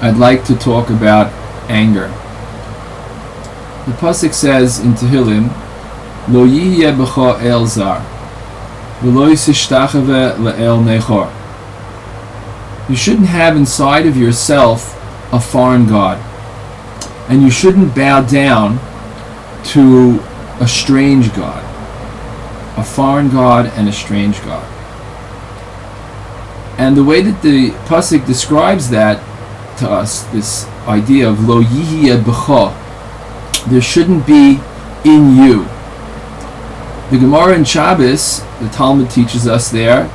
I'd like to talk about anger. The pasuk says in Tehillim, Lo yihye b'cha el zar, v'lo yisishtachave le'el nechor. You shouldn't have inside of yourself a foreign god, and you shouldn't bow down to a strange god, a foreign god and a strange god. And the way that the pasuk describes that to us, this idea of lo yihye b'cha, there shouldn't be in you. The Gemara in Shabbos, the Talmud teaches us there,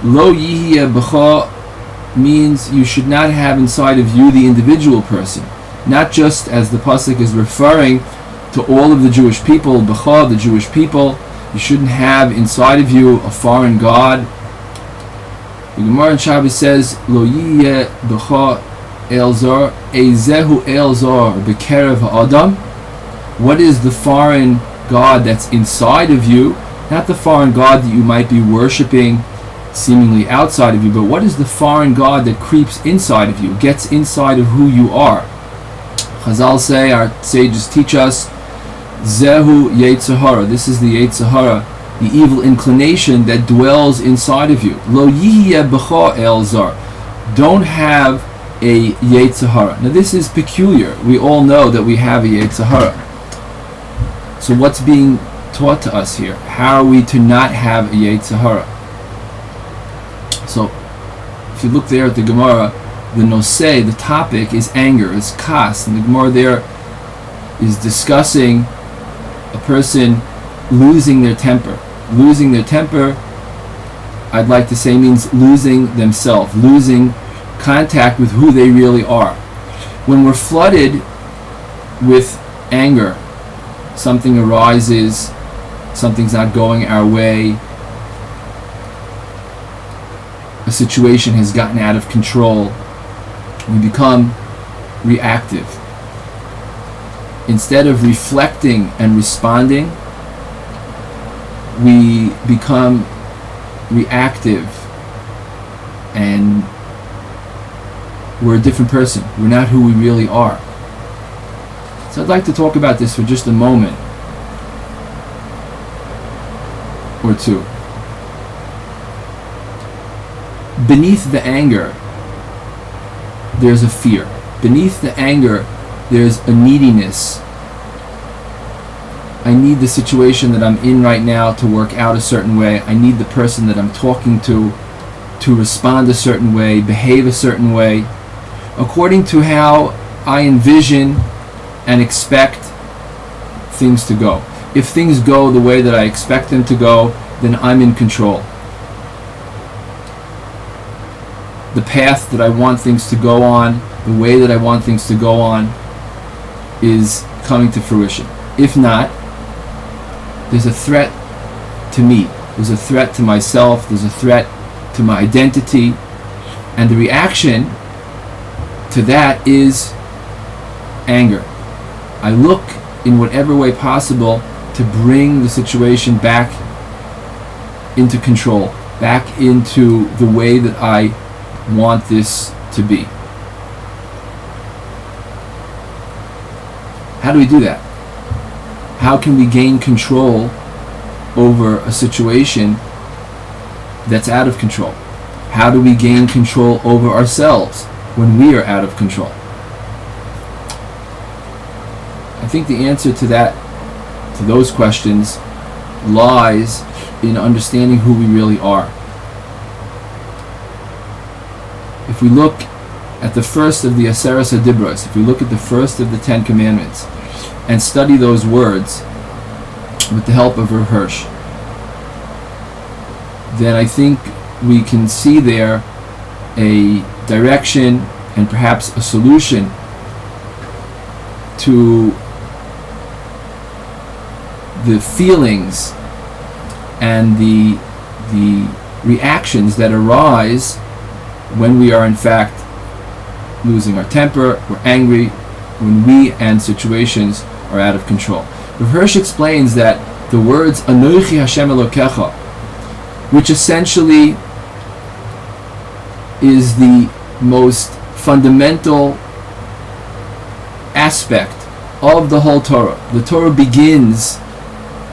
lo yihye b'cha means you should not have inside of you the individual person, not just as the pasuk is referring to all of the Jewish people, b'cha, the Jewish people. You shouldn't have inside of you a foreign god. The Gemara in Shabbos says, Lo yihye b'cha el zar, ezehu el zar b'kerev ha'adam. What is the foreign god that's inside of you? Not the foreign god that you might be worshipping seemingly outside of you, but what is the foreign god that creeps inside of you, gets inside of who you are? Chazal say, our sages teach us, Zehu Yetzer Hara. This is the Yetzer Hara, the evil inclination that dwells inside of you. Lo yihye b'cha el zar. Don't have a Yetzer Hara. Now this is peculiar. We all know that we have a Yetzer Hara. So what's being taught to us here? How are we to not have a Yetzer Hara? So if you look there at the Gemara, the noseh, the topic is anger, is kas, and the Gemara there is discussing a person losing their temper. Losing their temper, I'd like to say, means losing themselves, losing contact with who they really are. When we're flooded with anger, something arises, something's not going our way, a situation has gotten out of control, we become reactive. Instead of reflecting and responding, we become reactive, and we're a different person. We're not who we really are. So I'd like to talk about this for just a moment or two. Beneath the anger, there's a fear. Beneath the anger, there's a neediness. I need the situation that I'm in right now to work out a certain way. I need the person that I'm talking to respond a certain way, behave a certain way, according to how I envision and expect things to go. If things go the way that I expect them to go, then I'm in control. The path that I want things to go on, the way that I want things to go on, is coming to fruition. If not, there's a threat to me. There's a threat to myself. There's a threat to my identity. And the reaction to that is anger. I look in whatever way possible to bring the situation back into control, back into the way that I want this to be. How do we do that? How can we gain control over a situation that's out of control? How do we gain control over ourselves when we are out of control? I think the answer to those questions, lies in understanding who we really are. If we look at the first of the Aseres HaDibros, if we look at the first of the 10 Commandments, and study those words with the help of Rav Hirsch, then I think we can see there a direction and perhaps a solution to the feelings and the reactions that arise when we are in fact losing our temper, we're angry, when we and situations are out of control. Rav Hirsch explains that the words Anochi Hashem Elokecha, which essentially is the most fundamental aspect of the whole Torah. The Torah begins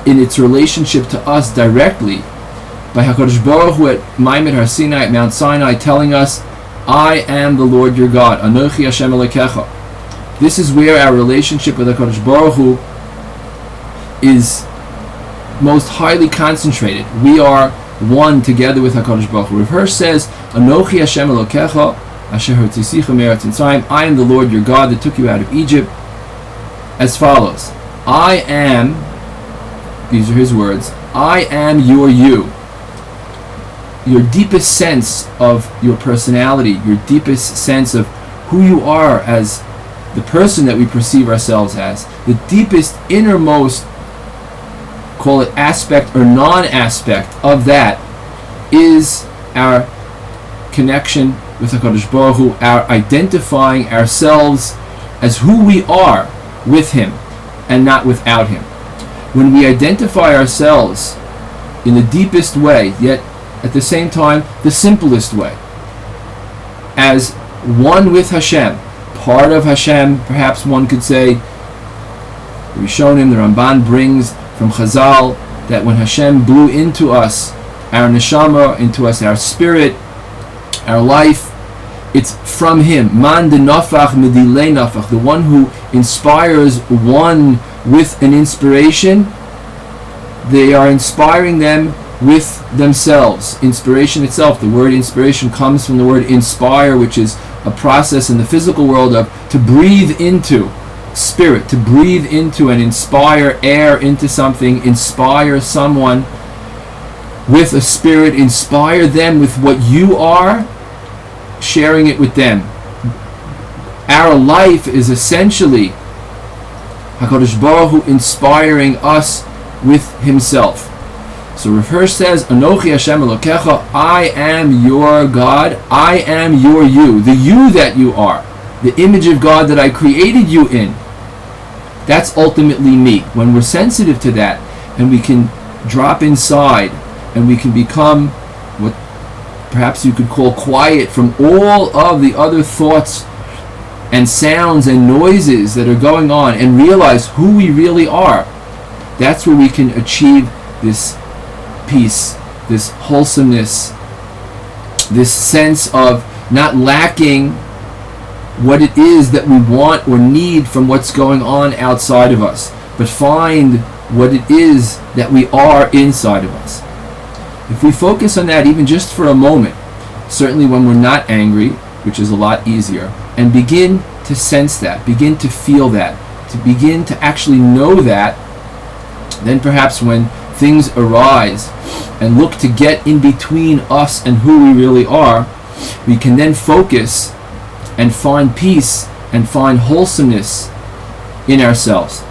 in its relationship to us directly by HaKadosh Baruch Hu at Maimed Har Sinai, at Mount Sinai, telling us, I am the Lord your God, Anochi Hashem Elokecha. This is where our relationship with HaKadosh Baruch Hu is most highly concentrated. We are one together with HaKadosh Baruch Hu. Rav Hirsch says, Anochi Hashem Elokecha, Asher Hotzisecha Me'eretz Mitzrayim, I am the Lord your God that took you out of Egypt, as follows. I am, these are his words, I am your you. Your deepest sense of your personality, your deepest sense of who you are as the person that we perceive ourselves as, the deepest, innermost, call it aspect or non-aspect of that, is our connection with HaKadosh Baruch Hu, our identifying ourselves as who we are with Him and not without Him. When we identify ourselves in the deepest way, yet at the same time the simplest way, as one with Hashem, part of Hashem, perhaps one could say, the Rishonim, the Ramban brings from Chazal, that when Hashem blew into us our neshama, into us our spirit, our life, it's from Him. Man de nafach medilei nafach, the one who inspires one with an inspiration, they are inspiring them with themselves. Inspiration itself, the word inspiration comes from the word inspire, which is a process in the physical world of to breathe into spirit, to breathe into and inspire air into something, inspire someone with a spirit, inspire them with what you are, sharing it with them. Our life is essentially HaKadosh Baruch Hu inspiring us with Himself. So Rav Hirsch says, Anochi Hashem Elokecha, I am your God, I am your you, the you that you are, the image of God that I created you in. That's ultimately me. When we're sensitive to that, and we can drop inside, and we can become what perhaps you could call quiet from all of the other thoughts and sounds and noises that are going on, and realize who we really are, that's where we can achieve this peace, this wholesomeness, this sense of not lacking what it is that we want or need from what's going on outside of us, but find what it is that we are inside of us. If we focus on that even just for a moment, certainly when we're not angry, which is a lot easier, and begin to sense that, begin to feel that, to begin to actually know that, then perhaps when things arise and look to get in between us and who we really are, we can then focus and find peace and find wholesomeness in ourselves.